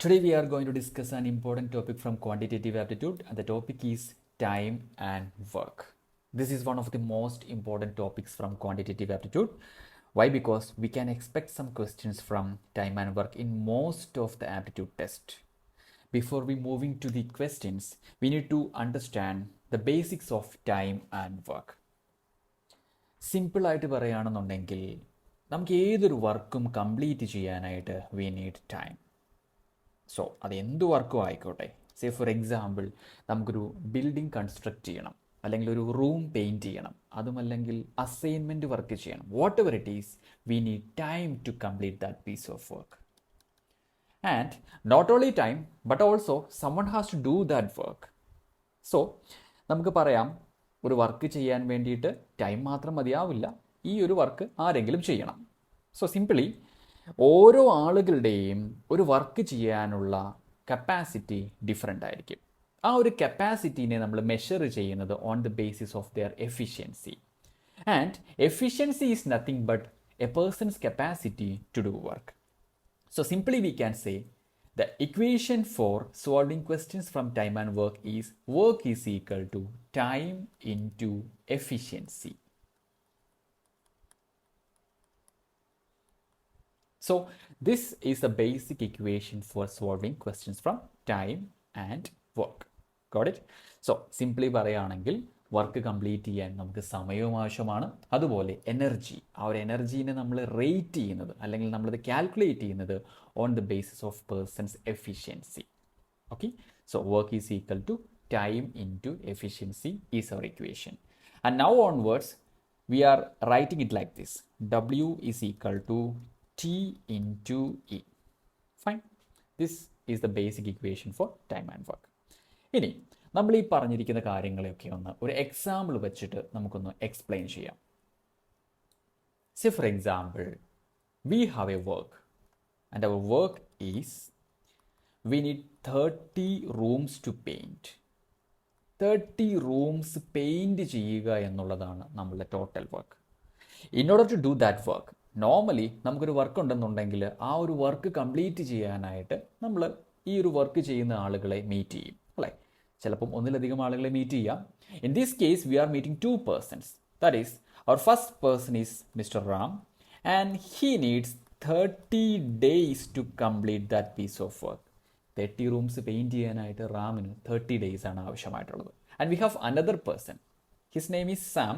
Today we are going to discuss an important topic from quantitative aptitude, and the topic is time and work. This is one of the most important topics from quantitative aptitude. Why? Because we can expect some questions from time and work in most of the aptitude test. Before we moving to the questions, we need to understand the basics of time and work. സിമ്പിളായിട്ട് പറയുകയാണെന്നുണ്ടെങ്കിൽ നമുക്ക് ഏതൊരു വർക്കും complete ചെയ്യാനായിട്ട് V need time. So അത് എന്ത് വർക്കും ആയിക്കോട്ടെ, സേ ഫോർ എക്സാമ്പിൾ നമുക്കൊരു ബിൽഡിംഗ് കൺസ്ട്രക്ട് ചെയ്യണം, അല്ലെങ്കിൽ ഒരു റൂം പെയിൻറ്റ് ചെയ്യണം, അതുമല്ലെങ്കിൽ അസൈൻമെൻറ്റ് വർക്ക് ചെയ്യണം, whatever it is, we need time to complete that piece of work. And not only time but also someone has to do that work. So നമുക്ക് പറയാം, ഒരു work ചെയ്യാൻ വേണ്ടിയിട്ട് time മാത്രം മതിയാവില്ല, ഈ ഒരു വർക്ക് ആരെങ്കിലും ചെയ്യണം. സോ സിംപിളി ഓരോ ആളുകളുടെയും ഒരു വർക്ക് ചെയ്യാനുള്ള കപ്പാസിറ്റി ഡിഫറെൻ്റ് ആയിരിക്കും. ആ ഒരു കപ്പാസിറ്റീനെ നമ്മൾ മെഷർ ചെയ്യുന്നത് on the basis of their efficiency. And efficiency is nothing but a person's capacity to do work. So simply we can say the equation for solving questions from time and work is equal to time into efficiency. So this is the basic equation for solving questions from time and work. Got it? So simply പറയുകയാണെങ്കിൽ work complete ചെയ്യാൻ നമുക്ക് സമയവും ആവശ്യമാണ്, അതുപോലെ energy, ആ ഒരു എനർജീനെ നമ്മൾ rate ചെയ്യുന്നത് അല്ലെങ്കിൽ നമ്മളത് കാൽക്കുലേറ്റ് ചെയ്യുന്നത് on the basis of person's efficiency. Okay, so work is equal to time into efficiency is our equation. And now onwards we are writing it like this: W is equal to T into E. Fine. This is the basic equation for time and work. ഇനി നമ്മൾ ഈ പറഞ്ഞിരിക്കുന്ന കാര്യങ്ങളെയൊക്കെ ഒന്ന് ഒരു example വെച്ചിട്ട് നമുക്കൊന്ന് explain ചെയ്യാം. Say for example, we have a work and our work is we need 30 rooms to paint. 30 rooms paint ചെയ്യുക എന്നുള്ളതാണ് നമ്മളുടെ total work. In order to do that work, normally നമുക്കൊരു വർക്ക് ഉണ്ടെന്നുണ്ടെങ്കിൽ ആ ഒരു വർക്ക് കംപ്ലീറ്റ് ചെയ്യാനായിട്ട് നമ്മൾ ഈ ഒരു വർക്ക് ചെയ്യുന്ന ആളുകളെ മീറ്റ് ചെയ്യും, അല്ലേ? ചിലപ്പം ഒന്നിലധികം ആളുകളെ മീറ്റ് ചെയ്യാം. In this case we are meeting 2 persons. That is our first person is mister Ram and he needs 30 days to complete that piece of work. 30 rooms paint ചെയ്യാനായിട്ട് റാമിന് 30 days ആണ് ആവശ്യമായിട്ടുള്ളത്. And we have another person, his name is Sam.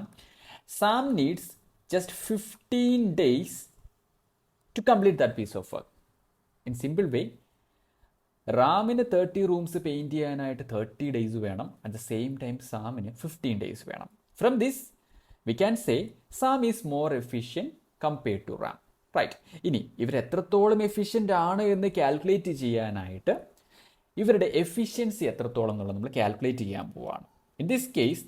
Sam needs just 15 days to complete that piece of work. In simple way, റാമിന് 30 rooms paint ചെയ്യാനായിട്ട് 30 days വേണം, at the same time സാമിന് 15 days വേണം. From this we can say Sam is more efficient compared to Ram, right? ഇനി ഇവർ എത്രത്തോളം efficient ആണ് എന്ന് കാൽക്കുലേറ്റ് ചെയ്യാനായിട്ട് ഇവരുടെ എഫിഷ്യൻസി എത്രത്തോളം എന്നുള്ളത് നമ്മൾ കാൽക്കുലേറ്റ് ചെയ്യാൻ പോവുകയാണ്. ഇൻ ദിസ് കേസ്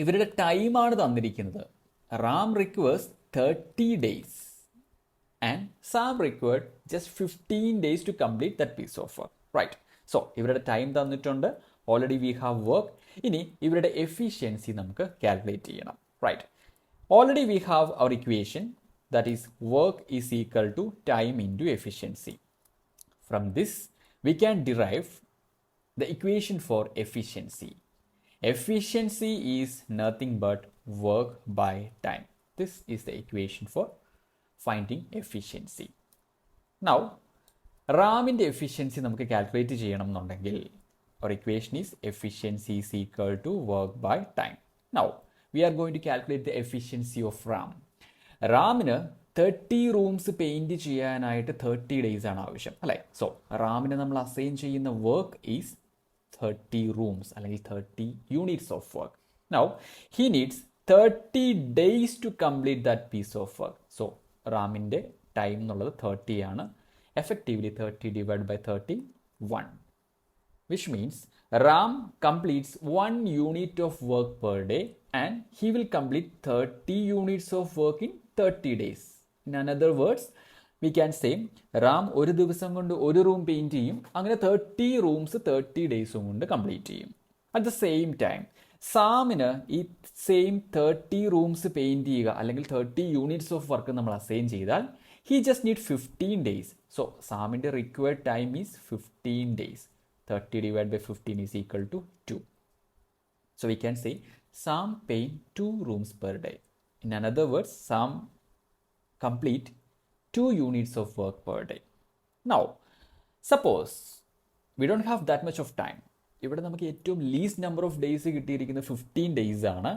ഇവരുടെ ടൈമാണ് തന്നിരിക്കുന്നത്. Ram requires 30 days and Sam required just 15 days to complete that piece of work, right? So ഇവരുടെ ടൈം തന്നിട്ടുണ്ട്, ഓൾറെഡി വി ഹാവ് വർക്ക്. ഇനി ഇവരുടെ എഫിഷ്യൻസി നമുക്ക് കാൽക്കുലേറ്റ് ചെയ്യണം, right? Already we have our equation, that is work is equal to time into efficiency. From this we can derive the equation for efficiency. Efficiency is nothing but work by time. This is the equation for finding efficiency. Now, റാമിൻ്റെ efficiency നമുക്ക് calculate ചെയ്യണം എന്നുണ്ടെങ്കിൽ our equation is efficiency is equal to work by time. Now, we are going to calculate the efficiency of Ram. റാമിന് 30 rooms paint ചെയ്യാനായിട്ട് 30 days ആണ് ആവശ്യം, അല്ലേ? So റാമിന് നമ്മൾ അസൈൻ ചെയ്യുന്ന വർക്ക് ഈസ് 30 റൂംസ് അല്ലെങ്കിൽ 30 units of work. Now he needs 30 days to complete that piece of work. So റാമിൻ്റെ time എന്നുള്ളത് 30 ആണ്. Effectively 30 divided by 30, 1, which means Ram completes 1 unit of work per day and he will complete 30 units of work in 30 days. In other words, V can say Ram ഒരു ദിവസം കൊണ്ട് ഒരു room paint ചെയ്യും, അങ്ങനെ 30 rooms 30 days കൊണ്ട് complete ചെയ്യും. At the same time സാമിന് ഈ same 30 rooms paint ചെയ്യുക അല്ലെങ്കിൽ 30 units ഓഫ് വർക്ക് നമ്മൾ അസൈൻ ചെയ്താൽ He just need 15 days. So Sam's required time is 15 days. 30 divided by 15 is equal to 2. So we can say Sam paint 2 rooms per day. In other words, Sam complete 2 units of work per day. Now, suppose we don't have that much of time. ഇവിടെ നമുക്ക് ഏറ്റവും least number of days കിട്ടിയിരിക്കുന്നത് 15 days ആണ്.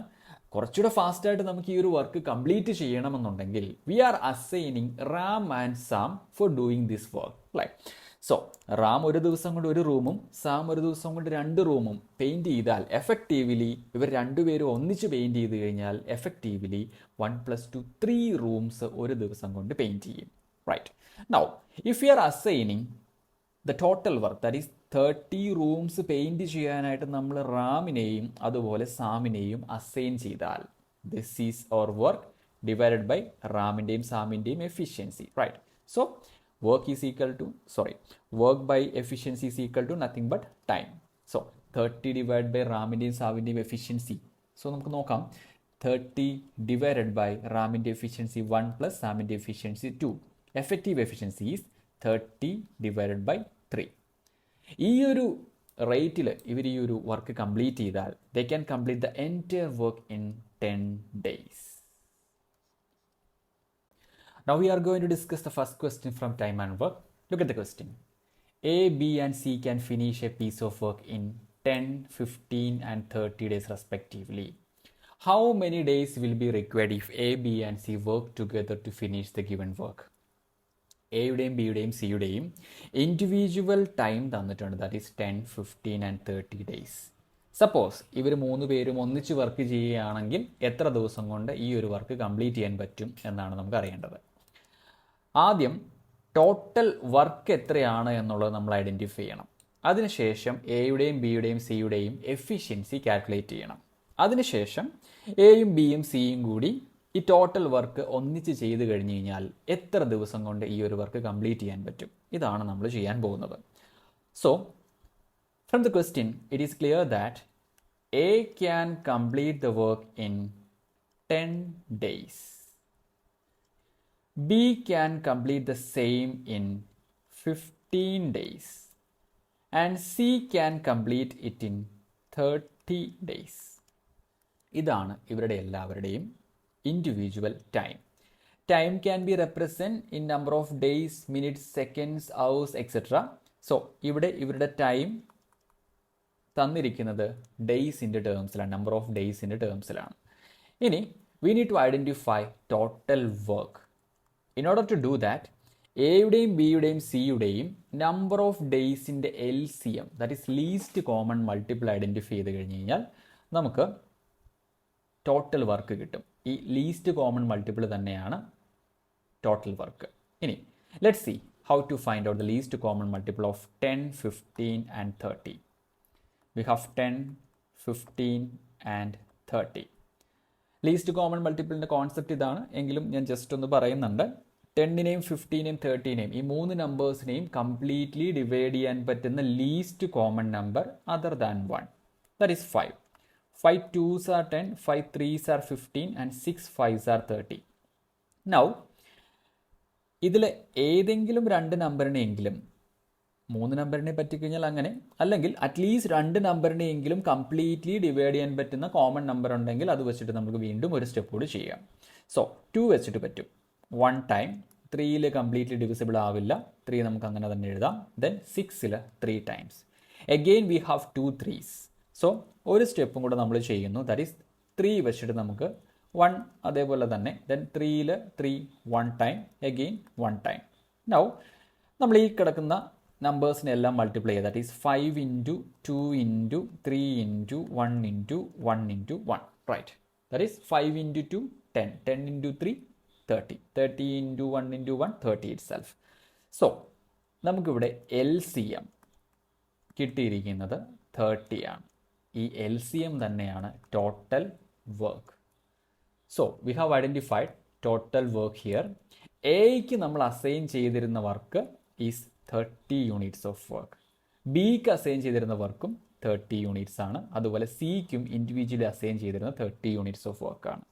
കുറച്ചുകൂടെ ഫാസ്റ്റായിട്ട് നമുക്ക് ഈ ഒരു വർക്ക് കംപ്ലീറ്റ് ചെയ്യണമെന്നുണ്ടെങ്കിൽ we are assigning Ram and Sam for doing this work. അല്ലേ? സോ റാം ഒരു ദിവസം കൊണ്ട് ഒരു റൂമും സാം ഒരു ദിവസം കൊണ്ട് 2 റൂമും പെയിൻറ് ചെയ്താൽ എഫക്റ്റീവ്ലി ഇവർ രണ്ടുപേരും ഒന്നിച്ച് പെയിൻറ് ചെയ്ത് കഴിഞ്ഞാൽ എഫക്റ്റീവ്ലി 1 + 2 3 റൂംസ് ഒരു ദിവസം കൊണ്ട് പെയിൻറ് ചെയ്യും. Right. Now if you are assigning the total work that is 30 rooms paint ചെയ്യാനായിട്ട് നമ്മൾ റാമിനെയും അതുപോലെ സാമിനെയും അസൈൻ ചെയ്താൽ this is our work divided by റാമിൻ്റെയും സാമിൻ്റെയും efficiency. Right. So work by efficiency is equal to nothing but time. So 30 divided by റാമിൻ്റെയും സാമിൻ്റെയും എഫിഷ്യൻസി. സോ നമുക്ക് നോക്കാം. 30 divided by റാമിൻ്റെ എഫിഷ്യൻസി 1 plus സാമിൻ്റെ efficiency 2. Effective efficiency is 30 divided by 3. ഈ ഒരു റേറ്റിൽ ഇവർ ഈ ഒരു വർക്ക് കംപ്ലീറ്റ് ചെയ്താൽ they can complete the entire work in 10 days. Now we are going to discuss the first question from time and work. Look at the question. A, B and C can finish a piece of work in 10, 15 and 30 days respectively. How many days will be required if A, B and C work together to finish the given work? എയുടെയും ബിയുടെയും സിയുടെയും individual time തന്നിട്ടുണ്ട്. That is 10, 15 and 30 days. Suppose ഇവർ 3 പേരും ഒന്നിച്ച് work ചെയ്യുകയാണെങ്കിൽ എത്ര ദിവസം കൊണ്ട് ഈ ഒരു വർക്ക് കംപ്ലീറ്റ് ചെയ്യാൻ പറ്റും എന്നാണ് നമുക്ക് അറിയേണ്ടത്. ആദ്യം ടോട്ടൽ വർക്ക് എത്രയാണ് എന്നുള്ളത് നമ്മൾ ഐഡൻറ്റിഫൈ ചെയ്യണം. അതിനുശേഷം എയുടെയും ബിയുടെയും സിയുടെയും എഫിഷ്യൻസി കാൽക്കുലേറ്റ് ചെയ്യണം. അതിനുശേഷം എയും ബിയും സിയും കൂടി ഈ ടോട്ടൽ വർക്ക് ഒന്നിച്ച് ചെയ്ത് കഴിഞ്ഞ് കഴിഞ്ഞാൽ എത്ര ദിവസം കൊണ്ട് ഈ ഒരു വർക്ക് കംപ്ലീറ്റ് ചെയ്യാൻ പറ്റും. ഇതാണ് നമ്മൾ ചെയ്യാൻ പോകുന്നത്. So from the question it is clear that A can complete the work in 10 days. B can complete the same in 15 days. And C can complete it in 30 days. ഇതാണ് ഇവരുടെ എല്ലാവരുടെയും individual time. Time can be represent in number of days, minutes, seconds, hours etcetera. So ഇവിടെ ഇവരുടെ time തന്നിരിക്കുന്നത് ഡേയ്സിൻ്റെ ടേംസിലാണ്, number of ഡേയ്സിൻ്റെ ടേംസിലാണ്. ഇനി we need to identify total work. In order to do that എയുടെയും ബിയുടെയും സിയുടെയും നമ്പർ ഓഫ് ഡേയ്സിൻ്റെ LCM that is least common multiple identify ചെയ്ത് കഴിഞ്ഞ് കഴിഞ്ഞാൽ നമുക്ക് ടോട്ടൽ വർക്ക് കിട്ടും. ഈ ലീസ്റ്റ് കോമൺ മൾട്ടിപ്പിൾ തന്നെയാണ് ടോട്ടൽ വർക്ക്. ഇനി let's see how to find out the least common multiple of 10, 15 and 30. We have 10, 15 and 30. Least common മൾട്ടിപ്പിളിൻ്റെ concept ഇതാണ്. എങ്കിലും ഞാൻ ജസ്റ്റ് ഒന്ന് പറയുന്നുണ്ട്. 10നെയും 15നെയും 30നെയും ഈ 3 നമ്പേഴ്സിനെയും കംപ്ലീറ്റ്ലി ഡിവൈഡ് ചെയ്യാൻ പറ്റുന്ന least common number other than 1 that is 5. 5 2s are 10, 5 3s are 15 and 6 5s are 30. Now ഇതിൽ ഏതെങ്കിലും 2 നമ്പറിനെയെങ്കിലും 3 നമ്പറിനെ പറ്റിക്കഴിഞ്ഞാൽ അങ്ങനെ, അല്ലെങ്കിൽ അറ്റ്ലീസ്റ്റ് 2 നമ്പറിനെയെങ്കിലും കംപ്ലീറ്റ്ലി ഡിവൈഡ് ചെയ്യാൻ പറ്റുന്ന കോമൺ നമ്പർ ഉണ്ടെങ്കിൽ അത് വെച്ചിട്ട് നമുക്ക് വീണ്ടും ഒരു സ്റ്റെപ്പ് കൂടി ചെയ്യാം. സോ 2 വെച്ചിട്ട് പറ്റും. 1 ടൈം 3യിൽ കംപ്ലീറ്റ്ലി ഡിവിസിബിൾ ആവില്ല, 3 നമുക്ക് അങ്ങനെ തന്നെ എഴുതാം. ദെൻ 6ൽ 3 times. Again we have 2 3s. So ഒരു സ്റ്റെപ്പും കൂടെ നമ്മൾ ചെയ്യുന്നു. ദാറ്റ് ഈസ് 3 വെച്ചിട്ട് നമുക്ക് 1 അതേപോലെ തന്നെ. ദെൻ 3ൽ 3 1 ടൈം, എഗെയിൻ 1 ടൈം. നൗ നമ്മൾ ഈ കിടക്കുന്ന നമ്പേഴ്സിനെ എല്ലാം മൾട്ടിപ്ലൈ ചെയ്യുക. That is 5 × 2 × 3 × 1 × 1 × 1. Right. That is 5 × 2 10, 10 × 3 30, 30 × 1 × 1 30 itself. So നമുക്കിവിടെ LCM കിട്ടിയിരിക്കുന്നത് 30 ആണ്. ഈ LCM തന്നെയാണ് total work. So we have identified total work here. എയ്ക്ക് നമ്മൾ അസൈൻ ചെയ്തിരുന്ന work is 30 units of work. ബിക്ക് അസൈൻ ചെയ്തിരുന്ന വർക്കും 30 യൂണിറ്റ്സ് ആണ്. അതുപോലെ സിക്കും ഇൻഡിവിജ്വലി അസൈൻ ചെയ്തിരുന്ന 30 യൂണിറ്റ്സ് ഓഫ് വർക്കാണ്.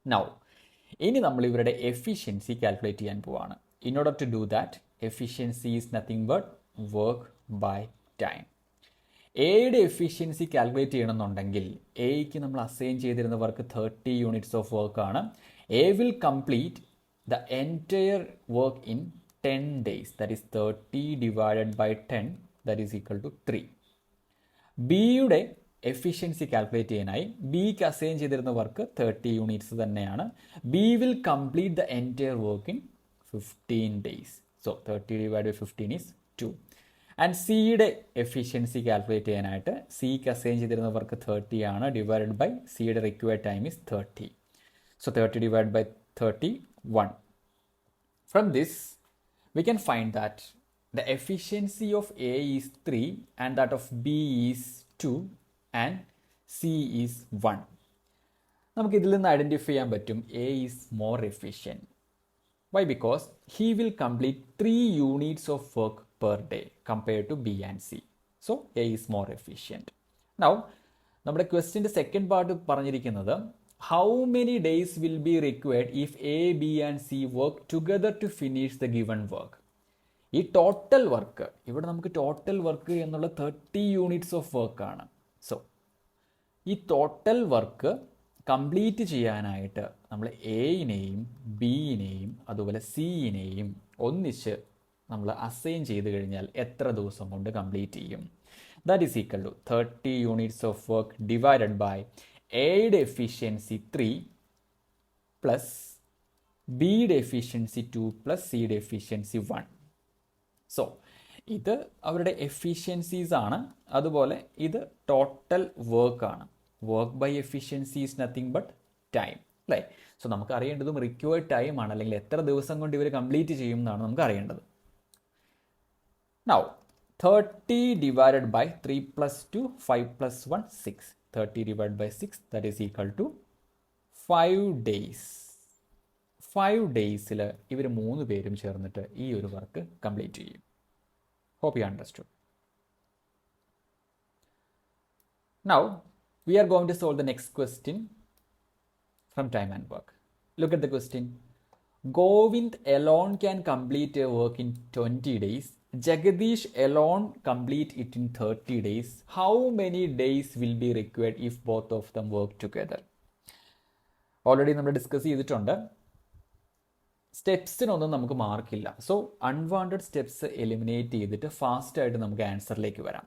നൗ ഇനി നമ്മൾ ഇവരുടെ എഫിഷ്യൻസി കാൽക്കുലേറ്റ് ചെയ്യാൻ പോവാണ്. In order to do that, efficiency is nothing but work by time. എയുടെ എഫിഷ്യൻസി കാൽക്കുലേറ്റ് ചെയ്യണമെന്നുണ്ടെങ്കിൽ എയ്ക്ക് നമ്മൾ അസൈൻ ചെയ്തിരുന്ന വർക്ക് 30 യൂണിറ്റ്സ് ഓഫ് വർക്കാണ്. A will complete the entire work in 10 days. That is 30 divided by 10, that is equal to 3. ബിയുടെ efficiency calculate ചെയ്യാനായി ബിക്ക് assign ചെയ്തിരുന്ന വർക്ക് 30 യൂണിറ്റ്സ് തന്നെയാണ്. B will complete the entire work in 15 days. So 30 divided by 15 is 2. And സിയുടെ efficiency calculate ചെയ്യാനായിട്ട് സിക്ക് assign ചെയ്തിരുന്ന work 30 ആണ്. ഡിവൈഡഡ് ബൈ സിയുടെ required time is 30. So 30 divided by 30, 1. From this, we can find that the efficiency of A is 3 and that of B is 2 and C is 1. നമുക്ക് ഇതിൽ നിന്ന് identify ചെയ്യാൻ പറ്റും A is more efficient. Why? Because he will complete 3 units of work per day compared to B and C. So A is more efficient. Now, നമ്മുടെ ക്വസ്റ്റ്യൻ്റെ second part പറഞ്ഞിരിക്കുന്നത് how many days will be required if A, B and C work together to finish the given work. ഈ total work, ഇവിടെ നമുക്ക് total work എന്നുള്ള 30 units of വർക്കാണ്. So ഈ total work complete ചെയ്യാനായിട്ട് നമ്മൾ എയിനെയും ബിയിനെയും അതുപോലെ സിയിനെയും ഒന്നിച്ച് നമ്മൾ അസൈൻ ചെയ്ത് കഴിഞ്ഞാൽ എത്ര ദിവസം കൊണ്ട് കംപ്ലീറ്റ് ചെയ്യും? That is equal to 30 units of work divided by എയുടെ എഫിഷ്യൻസി 3 പ്ലസ് ബിയുടെ എഫിഷ്യൻസി 2 പ്ലസ് സിയുടെ എഫിഷ്യൻസി 1. സോ ഇത് അവരുടെ എഫിഷ്യൻസീസ് ആണ്. അതുപോലെ ഇത് ടോട്ടൽ വർക്കാണ്. Work by efficiency is nothing but time, അല്ലേ? സോ നമുക്ക് അറിയേണ്ടതും റിക്വയർഡ് ടൈം ആണ്, അല്ലെങ്കിൽ എത്ര ദിവസം കൊണ്ട് ഇവർ കംപ്ലീറ്റ് ചെയ്യും എന്നാണ് നമുക്ക് അറിയേണ്ടത്. Now 30 divided by 3 plus 2, 5 plus 1, 6. 30 divided by 6, that is equal to 5 days. 5 daysൽ ഇവർ 3 പേരും ചേർന്നിട്ട് ഈ ഒരു വർക്ക് കംപ്ലീറ്റ് ചെയ്യും. Hope you understood. Now we are going to solve the next question from time and work. Look at the question. Govind alone can complete a work in 20 days. Jagadish alone complete it in 30 days. How many days will be required if both of them work together? Already നമ്മൾ discuss ചെയ്തിട്ടുണ്ട്. സ്റ്റെപ്സിനൊന്നും നമുക്ക് മാർക്കില്ല. So unwanted steps eliminate ചെയ്തിട്ട് ഫാസ്റ്റായിട്ട് നമുക്ക് ആൻസറിലേക്ക് വരാം.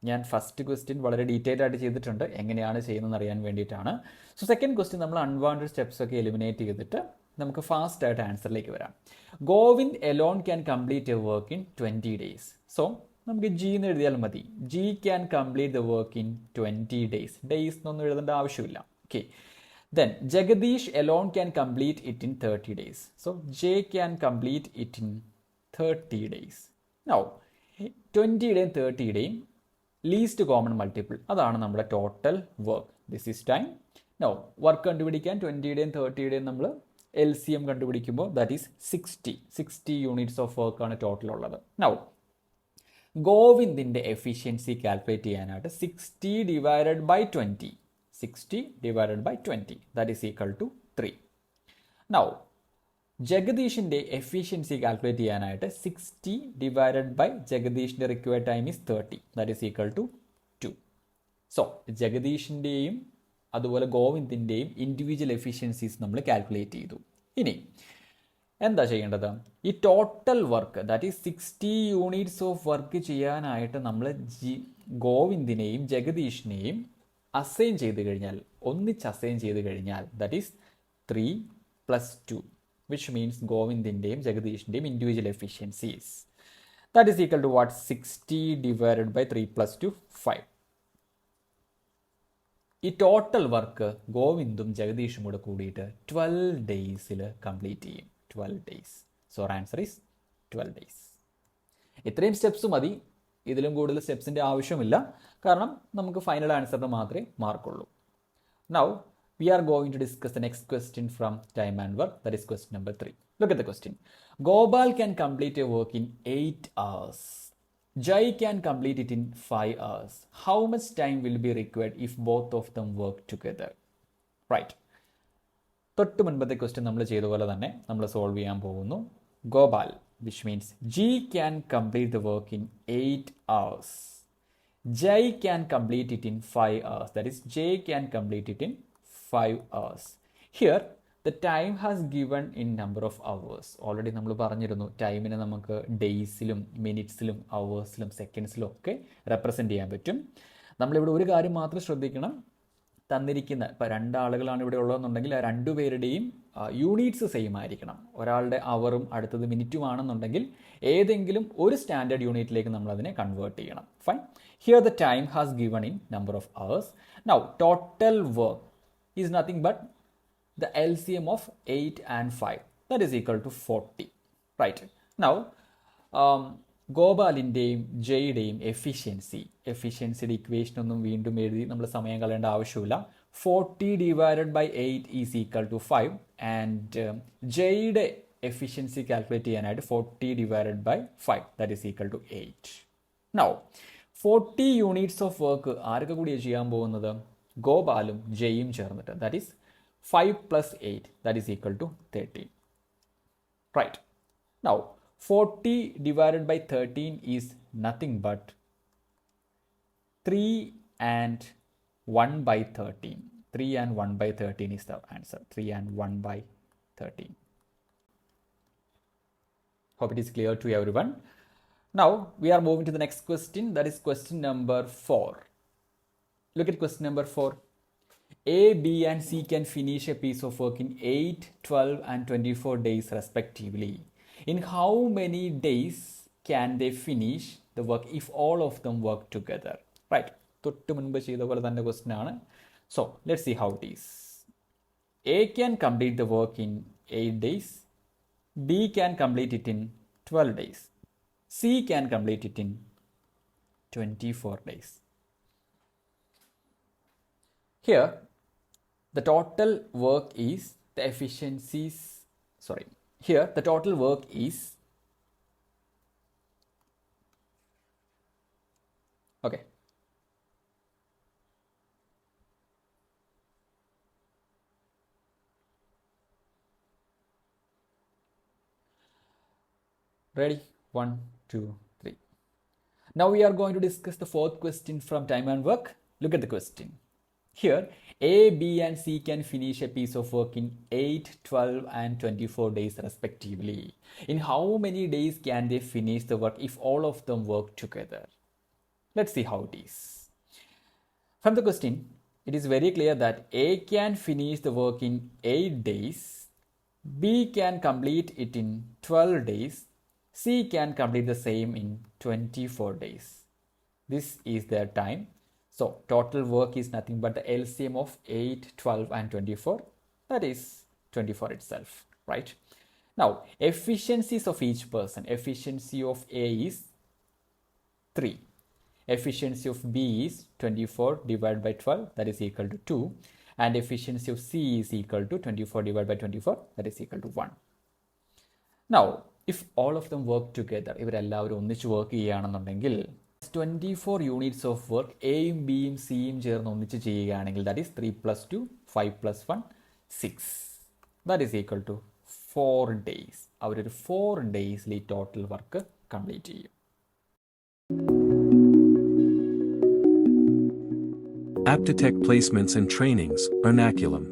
ഞാൻ first question വളരെ detail ആയിട്ട് ചെയ്തിട്ടുണ്ട്, എങ്ങനെയാണ് ചെയ്യുന്നതെന്ന് അറിയാൻ വേണ്ടിയിട്ടാണ്. സോ സെക്കൻഡ് ക്വസ്റ്റ്യൻ നമ്മൾ അൺവാണ്ടഡ് സ്റ്റെപ്സ് ഒക്കെ എലിമിനേറ്റ് ചെയ്തിട്ട് നമുക്ക് ഫാസ്റ്റ് ആയിട്ട് ആൻസറിലേക്ക് വരാം. Govind alone can complete a work in 20 days. So നമുക്ക് ജി എന്ന് എഴുതിയാൽ മതി. G can complete the work in 20 days. ഡേയ്സ് എന്നൊന്നും എഴുതേണ്ട ആവശ്യമില്ല. Okay. Then Jagdish alone can complete it in 30 days. So J can complete it in 30 days. Now 20യുടെയും 30യുടെയും ലീസ്റ്റ് കോമൺ മൾട്ടിപ്പിൾ, അതാണ് നമ്മുടെ total work. This is time. Now work കണ്ടുപിടിക്കാൻ 20യുടെയും 30യുടെയും നമ്മൾ LCM കണ്ടുപിടിക്കുമ്പോൾ ദാറ്റ് ഈസ് 60 യൂണിറ്റ്സ് ഓഫ് വർക്കാണ് ടോട്ടൽ ഉള്ളത്. നൗ ഗോവിന്ദിൻ്റെ എഫിഷ്യൻസി കാൽക്കുലേറ്റ് ചെയ്യാനായിട്ട് 60 divided by 20 that is equal to 3. Now ജഗദീഷിൻ്റെ എഫിഷ്യൻസി കാൽക്കുലേറ്റ് ചെയ്യാനായിട്ട് 60 divided by ജഗദീഷിൻ്റെ required time is 30 that is equal to 2. So ജഗദീഷിൻ്റെയും അതുപോലെ ഗോവിന്ദിൻ്റെയും ഇൻഡിവിജ്വൽ എഫിഷ്യൻസീസ് നമ്മൾ കാൽക്കുലേറ്റ് ചെയ്തു. ഇനി എന്താ ചെയ്യേണ്ടത്? ഈ ടോട്ടൽ വർക്ക് ദാറ്റ് ഈസ് 60 യൂണിറ്റ്സ് ഓഫ് വർക്ക് ചെയ്യാനായിട്ട് നമ്മൾ ഗോവിന്ദിനെയും ജഗദീഷിനെയും അസൈൻ ചെയ്ത് കഴിഞ്ഞാൽ, ഒന്നിച്ച് അസൈൻ ചെയ്ത് കഴിഞ്ഞാൽ that is 3 plus 2, which means ഗോവിന്ദിൻ്റെയും ജഗദീഷിൻ്റെയും individual efficiencies. That is equal to what? 60 divided by 3 plus 2, 5. ഈ ടോട്ടൽ വർക്ക് ഗോവിന്ദും ജഗദീഷും കൂടെ കൂടിയിട്ട് 12 daysൽ കംപ്ലീറ്റ് ചെയ്യും. 12 days. So answer is 12 days. ഇത്രയും സ്റ്റെപ്സ് മതി. ഇതിലും കൂടുതൽ സ്റ്റെപ്സിൻ്റെ ആവശ്യമില്ല, കാരണം നമുക്ക് ഫൈനൽ ആൻസറിന് മാത്രമേ മാർക്കുള്ളൂ. Now we are going to discuss the next question from time and work. That is question number 3. Look at the question. Gopal can complete a work in 8 hours. Jai can complete it in 5 hours. How much time will be required if both of them work together? Right. തൊട്ട് മുൻപത്തെ question നമ്മൾ ചെയ്ത പോലെ തന്നെ നമ്മൾ solve ചെയ്യാൻ പോകുന്നു. Gopal, which means G can complete the work in 8 hours. Jai can complete it in 5 hours. That is, J can complete it in 5 hours. Here, the time has given in number of hours. Already നമ്മൾ പറഞ്ഞിരുന്നു ടൈമിനെ നമുക്ക് ഡേയ്സിലും മിനിറ്റ്സിലും അവേഴ്സിലും സെക്കൻഡ്സിലും ഒക്കെ represent ചെയ്യാൻ പറ്റും. നമ്മളിവിടെ ഒരു കാര്യം മാത്രം ശ്രദ്ധിക്കണം. തന്നിരിക്കുന്ന ഇപ്പോൾ 2 ആളുകളാണ് ഇവിടെ ഉള്ളതെന്നുണ്ടെങ്കിൽ ആ 2 പേരുടെയും യൂണിറ്റ്സ് സെയിം ആയിരിക്കണം. ഒരാളുടെ അവറും അടുത്തത് മിനിറ്റും ആണെന്നുണ്ടെങ്കിൽ ഏതെങ്കിലും ഒരു സ്റ്റാൻഡേർഡ് യൂണിറ്റിലേക്ക് നമ്മൾ അതിനെ കൺവേർട്ട് ചെയ്യണം. Fine. Here the time has given in number of hours. Now total work is nothing but the LCM of 8 and 5, that is equal to 40, right? Now ഗോപാലിൻ്റെയും ജെയുടെയും എഫിഷ്യൻസിയുടെ ഇക്വേഷൻ ഒന്നും വീണ്ടും എഴുതി നമ്മൾ സമയം കളയേണ്ട ആവശ്യമില്ല. 40 divided by 8 is equal to 5 and ജെയുടെ എഫിഷ്യൻസി കാൽക്കുലേറ്റ് ചെയ്യാനായിട്ട് 40 divided by 5, that is equal to 8. Now 40 units of work ആരൊക്കെ കൂടിയാണ് ചെയ്യാൻ പോകുന്നത്? ഗോപാലും ജെയും ചേർന്നിട്ട്. ദാറ്റ് is 5 plus 8, that is equal to 13. Right. Now, 40 divided by 13 is nothing but 3 and 1 by 13. 3 and 1 by 13 is the answer. 3 and 1 by 13. Hope it is clear to everyone. Now, we are moving to the next question. That is question number 4. Look at question number 4. A, B and C can finish a piece of work in 8, 12 and 24 days respectively. In how many days can they finish the work if all of them work together? Right. തൊട്ട് മുൻപ് ചെയ്ത പോലെ തന്നെ question ആണ്. So, let's see how it is. A can complete the work in 8 days. B can complete it in 12 days. C can complete it in 24 days. Here, the total work is the efficiencies. Sorry. Here, the total work is. Okay. Ready? 1, 2, 3. Now we are going to discuss the 4th question from time and work. Look at the question. Here, A, B and C can finish a piece of work in 8, 12 and 24 days respectively. In how many days can they finish the work if all of them work together? Let's see how it is. From the question, it is very clear that A can finish the work in 8 days, B can complete it in 12 days, C can complete the same in 24 days. This is their time. So, total work is nothing but the LCM of 8, 12 and 24. That is 24 itself, right? Now, efficiencies of each person. Efficiency of A is 3. Efficiency of B is 24 divided by 12. That is equal to 2. And efficiency of C is equal to 24 divided by 24. That is equal to 1. Now, if all of them work together, ഇവരെല്ലാവരും ഒന്നിച്ച് work ചെയ്യുകയാണെന്നുണ്ടെങ്കിൽ 24 units of work എയും ബിയും സിയും ചേർന്ന് ഒന്നിച്ച് ചെയ്യുകയാണെങ്കിൽ that is 3 + 2, 5 + 1, 6. That is equal to 4 days. അവരൊരു 4 daysൽ ഈ ടോട്ടൽ വർക്ക് കംപ്ലീറ്റ് ചെയ്യും. Aptitech Placements and Trainings, Ernakulam.